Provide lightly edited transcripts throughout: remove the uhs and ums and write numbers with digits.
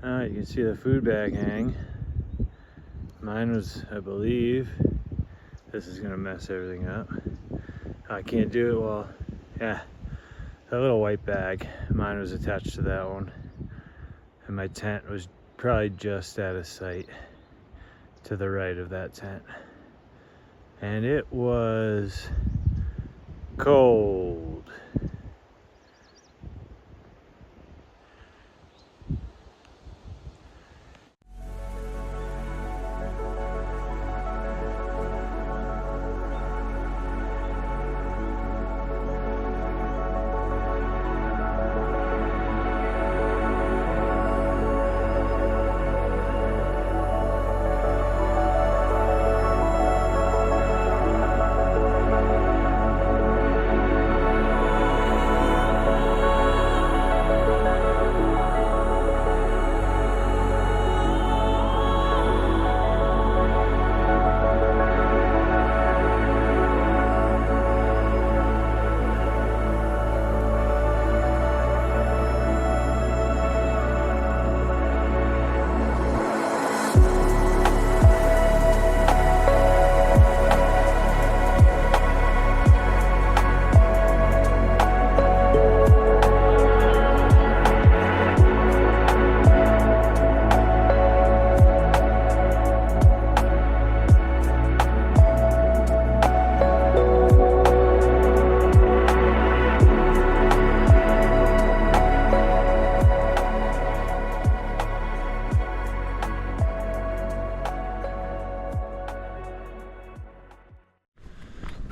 You can see the food bag hang. Mine was, I believe, this is gonna mess everything up. I can't do it well. Yeah, that little white bag, mine was attached to that one. And my tent was probably just out of sight to the right of that tent. And it was cold.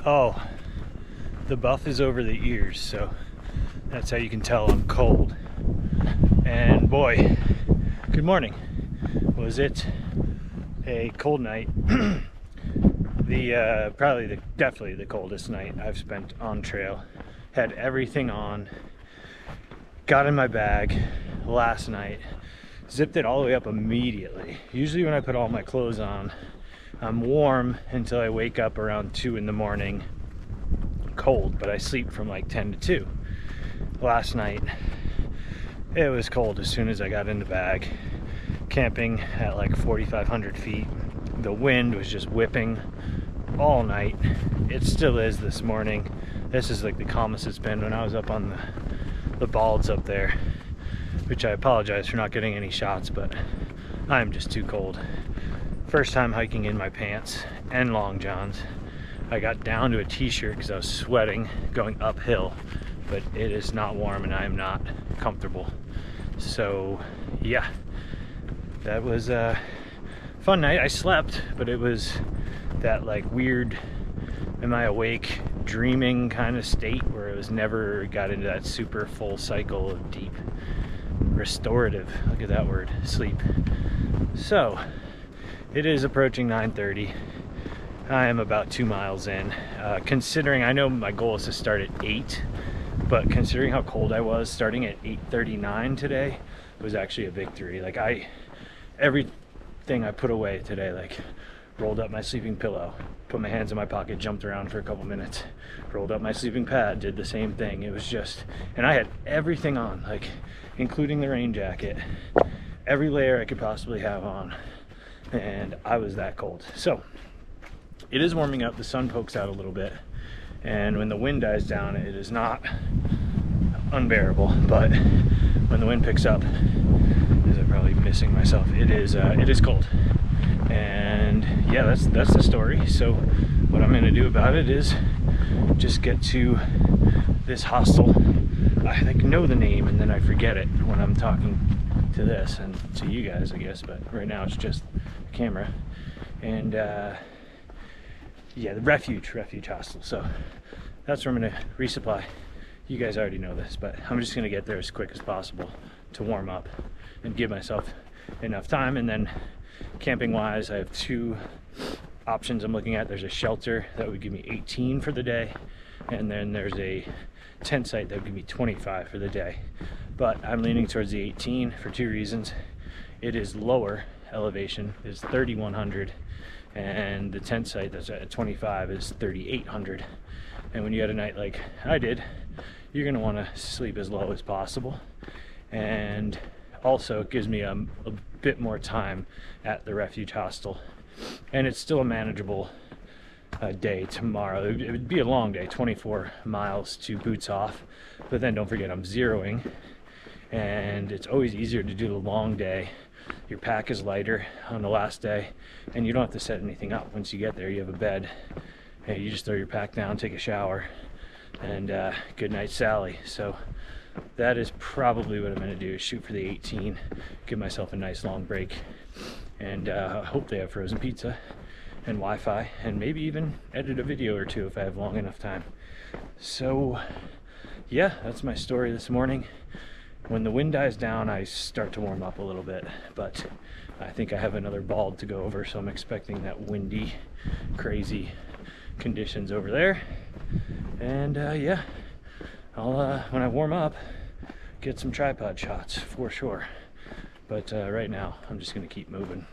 Oh, the buff is over the ears, so that's how you can tell I'm cold. And boy, good morning. Was it a cold night? Definitely the coldest night I've spent on trail. Had everything on, got in my bag last night, zipped it all the way up immediately. Usually when I put all my clothes on, I'm warm until I wake up around 2 in the morning, cold, but I sleep from like 10 to 2. Last night, it was cold as soon as I got in the bag. Camping at like 4,500 feet. The wind was just whipping all night. It still is this morning. This is like the calmest it's been. When I was up on the balds up there, which I apologize for not getting any shots, but I'm just too cold. First time hiking in my pants and long johns. I got down to a t-shirt because I was sweating going uphill, but it is not warm and I am not comfortable. So yeah, that was a fun night. I slept, but it was that like weird, am I awake, dreaming kind of state where it was never got into that super full cycle of deep restorative, look at that word, sleep. So it is approaching 9:30. I am about 2 miles in. Considering, I know my goal is to start at 8, but considering how cold I was, starting at 8:39 today was actually a victory. Like everything I put away today, like rolled up my sleeping pillow, put my hands in my pocket, jumped around for a couple minutes, rolled up my sleeping pad, did the same thing. It was just, and I had everything on, like including the rain jacket, every layer I could possibly have on. And I was that cold. So it is warming up, the sun pokes out a little bit, and when the wind dies down it is not unbearable, but when the wind picks up, as I'm probably missing myself, it is cold. And yeah, that's the story. So what I'm gonna do about it is just get to this hostel. I like know the name and then I forget it when I'm talking to this and to you guys, I guess, but right now it's just the camera. And yeah, the Refuge Hostel. So that's where I'm gonna resupply. You guys already know this, but I'm just gonna get there as quick as possible to warm up and give myself enough time. And then camping wise, I have 2 options I'm looking at. There's a shelter that would give me 18 for the day, and then there's a tent site that would give me 25 for the day. But I'm leaning towards the 18 for 2 reasons. It is lower elevation, is 3,100, and the tent site that's at 25 is 3,800. And when you had a night like I did, you're gonna wanna sleep as low as possible. And also it gives me a bit more time at the Refuge Hostel, and it's still a manageable day tomorrow. It would be a long day, 24 miles to Boots Off, but then don't forget I'm zeroing, and it's always easier to do the long day. Your pack is lighter on the last day, and you don't have to set anything up. Once you get there, you have a bed. Hey, you just throw your pack down, take a shower, and good night, Sally. So that is probably what I'm going to do, is shoot for the 18, give myself a nice long break, and hope they have frozen pizza and Wi-Fi, and maybe even edit a video or two if I have long enough time. So yeah, that's my story this morning. When the wind dies down, I start to warm up a little bit, but I think I have another bald to go over, so I'm expecting that windy, crazy conditions over there. And yeah, I'll when I warm up, get some tripod shots for sure. But right now, I'm just gonna keep moving.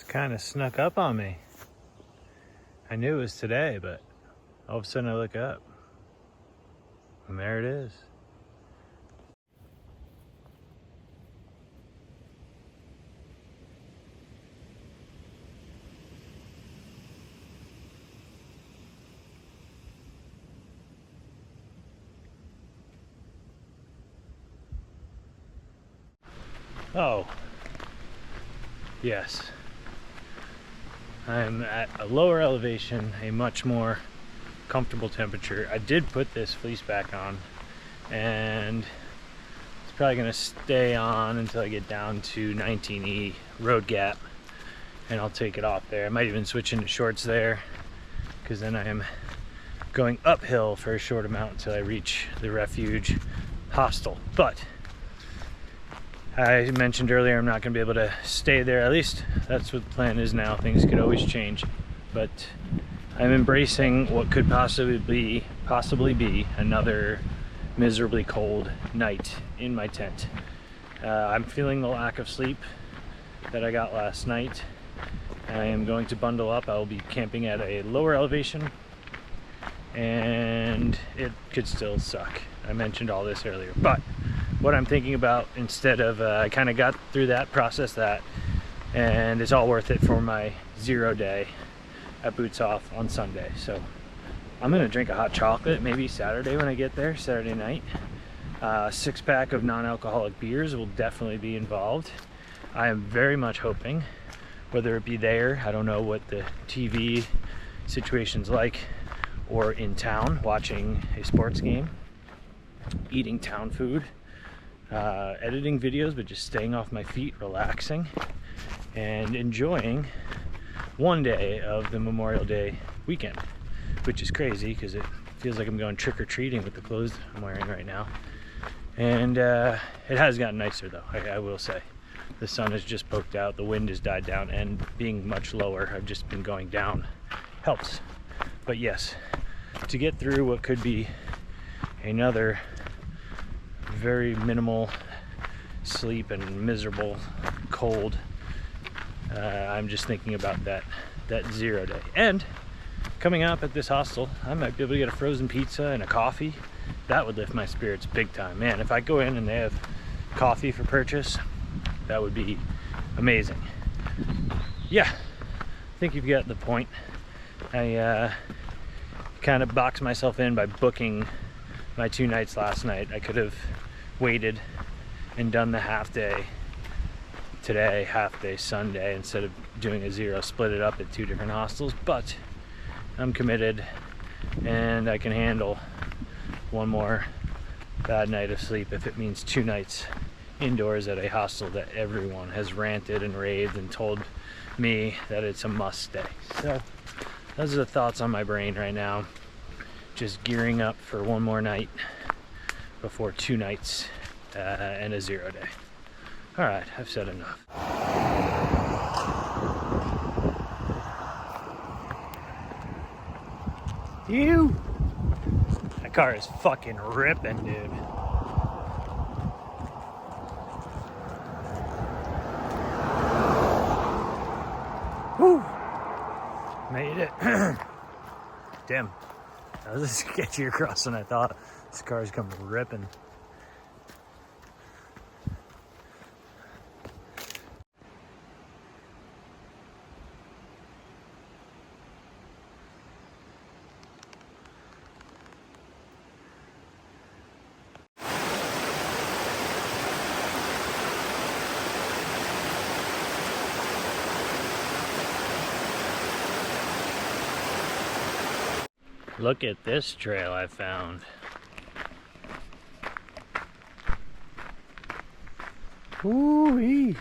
Kind of snuck up on me. I knew it was today, but all of a sudden I look up and there it is. Oh, yes. I am at a lower elevation, a much more comfortable temperature. I did put this fleece back on, and it's probably gonna stay on until I get down to 19E road gap, and I'll take it off there. I might even switch into shorts there, because then I am going uphill for a short amount until I reach the Refuge Hostel. But I mentioned earlier I'm not going to be able to stay there. At least that's what the plan is now. Things could always change, but I'm embracing what could possibly be another miserably cold night in my tent. I'm feeling the lack of sleep that I got last night. I am going to bundle up. I will be camping at a lower elevation, and it could still suck. I mentioned all this earlier, but what I'm thinking about, instead of I kind of got through that, processed that, and it's all worth it for my 0 day at Boots Off on Sunday. So I'm gonna drink a hot chocolate maybe Saturday when I get there, Saturday night. 6-pack of non-alcoholic beers will definitely be involved. I am very much hoping, whether it be there, I don't know what the TV situation's like, or in town watching a sports game, eating town food, editing videos, but just staying off my feet, relaxing, and enjoying one day of the Memorial Day weekend, which is crazy because it feels like I'm going trick-or-treating with the clothes I'm wearing right now. And it has gotten nicer though, I will say. The sun has just poked out, the wind has died down, and being much lower, I've just been going down, helps. But yes, to get through what could be another very minimal sleep and miserable cold, I'm just thinking about that 0 day. And coming up at this hostel, I might be able to get a frozen pizza and a coffee. That would lift my spirits big time. Man, if I go in and they have coffee for purchase, that would be amazing. Yeah, I think you've got the point. I kind of boxed myself in by booking my 2 nights last night. I could have waited and done the half day today, half day Sunday, instead of doing a 0, split it up at 2 different hostels. But I'm committed and I can handle one more bad night of sleep if it means 2 nights indoors at a hostel that everyone has ranted and raved and told me that it's a must stay. So those are the thoughts on my brain right now. Just gearing up for one more night before 2 nights and a 0 day. All right, I've said enough. Ew! That car is fucking ripping, dude. Whew! Made it. Damn. That was a sketchier cross than I thought. This car's coming ripping. Look at this trail I found. Ooh-wee.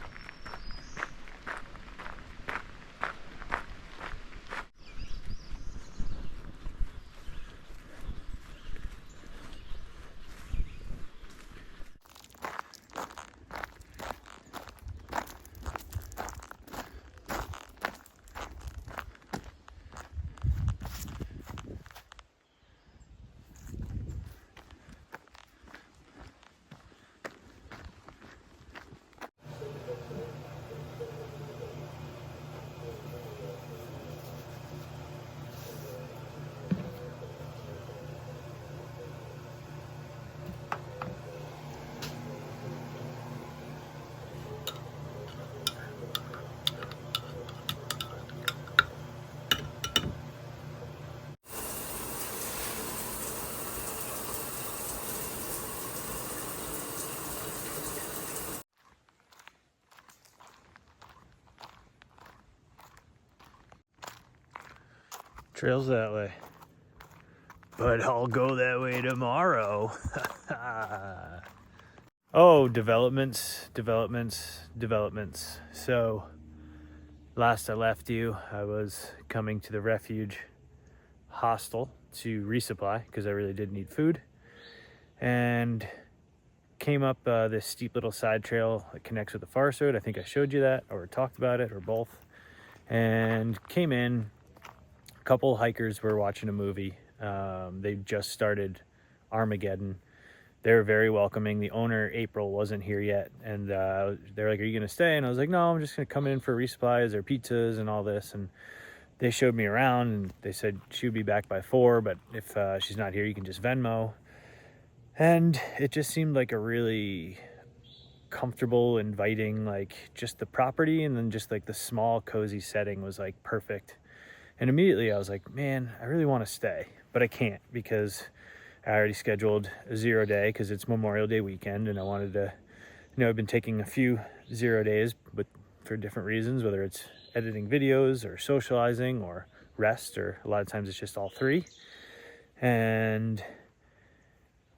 Trail's that way, but I'll go that way tomorrow. Oh, developments. So last I left you, I was coming to the Refuge Hostel to resupply because I really did need food, and came up this steep little side trail that connects with the Forest Road. I think I showed you that, or talked about it, or both. And came in. Couple hikers were watching a movie. They just started Armageddon. They were very welcoming. The owner, April, wasn't here yet, and they're like, "Are you gonna stay?" And I was like, "No, I'm just gonna come in for resupplies or pizzas and all this." And they showed me around, and they said she would be back by 4, but if she's not here, you can just Venmo. And it just seemed like a really comfortable, inviting, like just the property, and then just like the small, cozy setting was like perfect. And immediately I was like, man, I really want to stay, but I can't because I already scheduled a 0 day because it's Memorial Day weekend, and I wanted to, I've been taking a few 0 days, but for different reasons, whether it's editing videos or socializing or rest, or a lot of times it's just all 3. And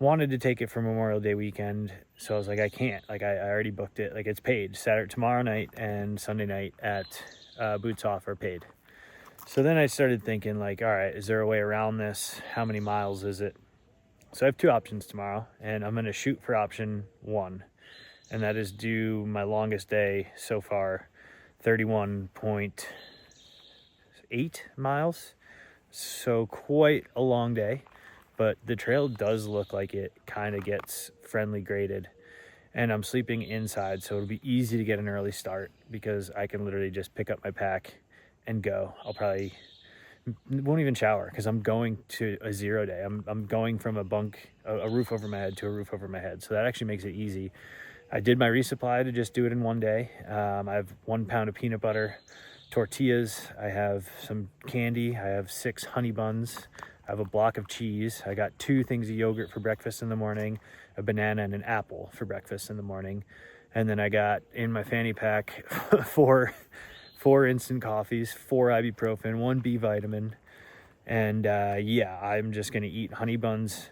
wanted to take it for Memorial Day weekend. So I was like, I can't, like I already booked it. Like it's paid. Tomorrow night and Sunday night at Boots Off are paid. So then I started thinking like, all right, is there a way around this? How many miles is it? So I have 2 options tomorrow, and I'm going to shoot for option 1. And that is do my longest day so far, 31.8 miles. So quite a long day, but the trail does look like it kind of gets friendly graded, and I'm sleeping inside. So it'll be easy to get an early start because I can literally just pick up my pack and go. I'll probably won't even shower because I'm going to a 0 day. I'm going from a roof over my head to a roof over my head. So that actually makes it easy. I did my resupply to just do it in one day. I have 1 pound of peanut butter, tortillas. I have some candy. I have 6 honey buns. I have a block of cheese. I got 2 things of yogurt for breakfast in the morning, a banana and an apple for breakfast in the morning. And then I got in my fanny pack four instant coffees, 4 ibuprofen, 1 B vitamin. And yeah, I'm just gonna eat honey buns,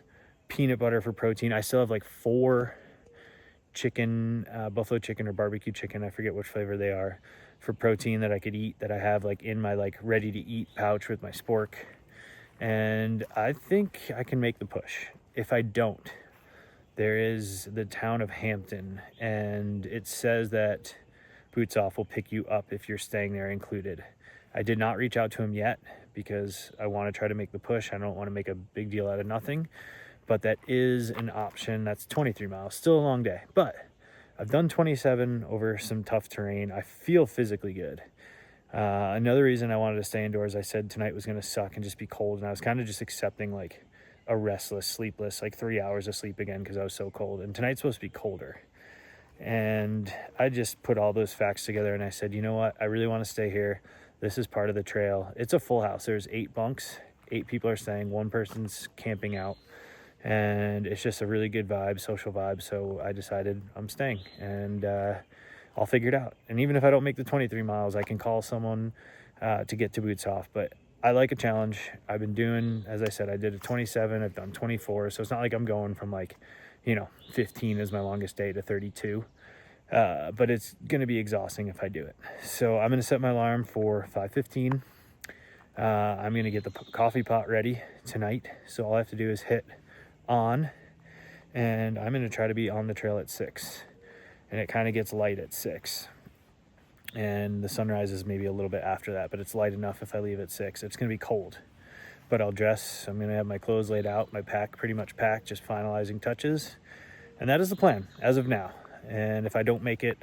peanut butter for protein. I still have like 4 chicken, buffalo chicken or barbecue chicken, I forget which flavor they are, for protein that I could eat, that I have like in my like ready to eat pouch with my spork. And I think I can make the push. If I don't, there is the town of Hampton, and it says that Boots Off will pick you up if you're staying there included. I did not reach out to him yet because I want to try to make the push. I don't want to make a big deal out of nothing, but that is an option. That's 23 miles, still a long day, but I've done 27 over some tough terrain. I feel physically good. Another reason I wanted to stay indoors, I said tonight was going to suck and just be cold, and I was kind of just accepting like a restless, sleepless, like 3 hours of sleep again because I was so cold. And tonight's supposed to be colder. And I just put all those facts together and I said, you know what? I really want to stay here. This is part of the trail. It's a full house. There's 8 bunks. 8 people are staying. 1 person's camping out. And it's just a really good vibe, social vibe. So I decided I'm staying, and I'll figure it out. And even if I don't make the 23 miles, I can call someone to get to Boots Off. But I like a challenge. I've been doing, as I said, I did a 27, I've done 24. So it's not like I'm going from like, 15 is my longest day to 32. But it's going to be exhausting if I do it. So I'm going to set my alarm for 5:15. I'm going to get the coffee pot ready tonight. So all I have to do is hit on, and I'm going to try to be on the trail at 6. And it kind of gets light at 6. And the sunrise is maybe a little bit after that, but it's light enough if I leave at 6. It's going to be cold, but I'll dress. I'm going to have my clothes laid out, my pack pretty much packed, just finalizing touches. And that is the plan as of now. And if I don't make it,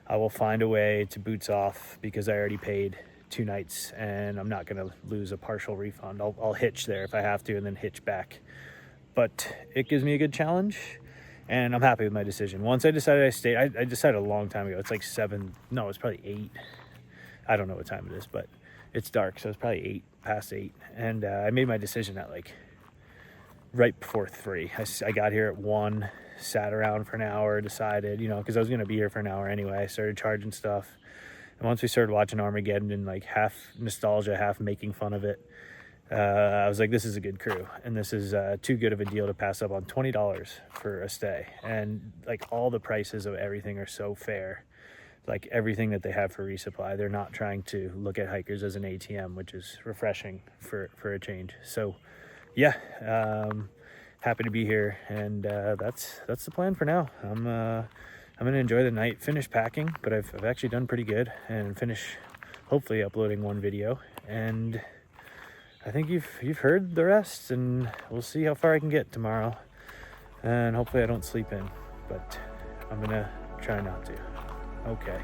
I will find a way to Boots Off because I already paid 2 nights and I'm not going to lose a partial refund. I'll hitch there if I have to and then hitch back. But it gives me a good challenge. And I'm happy with my decision. Once I decided I stayed, I decided a long time ago. It's like 7, no, it's probably 8. I don't know what time it is, but it's dark. So it's probably 8, past 8. And I made my decision at like right before 3. I got here at 1, sat around for an hour, decided, because I was going to be here for an hour anyway. I started charging stuff. And once we started watching Armageddon and like half nostalgia, half making fun of it, I was like, this is a good crew, and this is too good of a deal to pass up on. $20 for a stay, and like all the prices of everything are so fair. Like everything that they have for resupply, they're not trying to look at hikers as an ATM, which is refreshing for a change. So yeah, happy to be here, and that's the plan for now. I'm gonna enjoy the night, finish packing, but I've actually done pretty good, and finish hopefully uploading 1 video, and I think you've heard the rest, and we'll see how far I can get tomorrow. And hopefully I don't sleep in, but I'm gonna try not to. Okay.